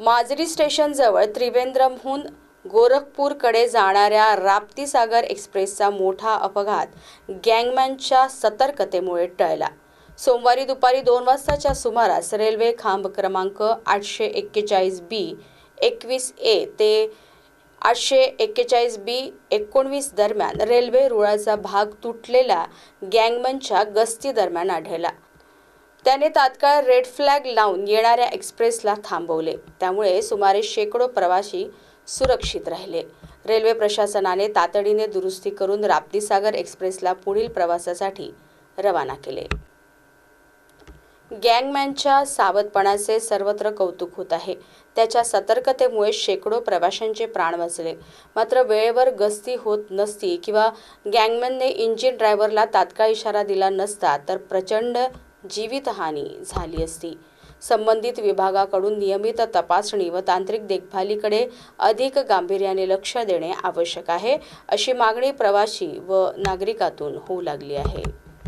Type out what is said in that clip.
माजरी स्टेशनजवळ त्रिवेंद्रमहून गोरखपूरकडे जाणाऱ्या राप्तीसागर एक्सप्रेसचा मोठा अपघात गँगमॅनच्या सतर्कतेमुळे टळला। सोमवारी दुपारी 2 वाजताच्या सुमारास रेल्वे खांब क्रमांक 841B 21A ते 841B 19 दरम्यान रेल्वे रुळाचा भाग तुटलेला गँगमॅनच्या गस्ती दरम्यान आढळला। त्याने तात्काळ रेड फ्लॅग लावून येणाऱ्या एक्सप्रेसला थांबवले। त्यामुळे सुमारे शेकडो प्रवासी सुरक्षित राहिले। रेल्वे प्रशासनाने तातडीने दुरुस्ती करून राप्तीसागर एक्सप्रेसला पुढील प्रवासासाठी रवाना केले। गँगमॅनच्या सावधपणाचे सर्वत्र कौतुक होत आहे। त्याच्या सतर्कतेमुळे शेकडो प्रवाशांचे प्राण वाचले। मात्र वेळेवर गस्ती होत नसती किंवा गँगमॅनने इंजिन ड्रायव्हरला तात्काळ इशारा दिला नसता तर प्रचंड जीवितहानी झाली असती। संबंधित विभागाकडून नियमित तपासणी व तांत्रिक देखभालीकडे अधिक गांभीर्याने लक्ष देणे आवश्यक आहे, अशी मागणी प्रवासी व नागरिकांतून होऊ लागली आहे।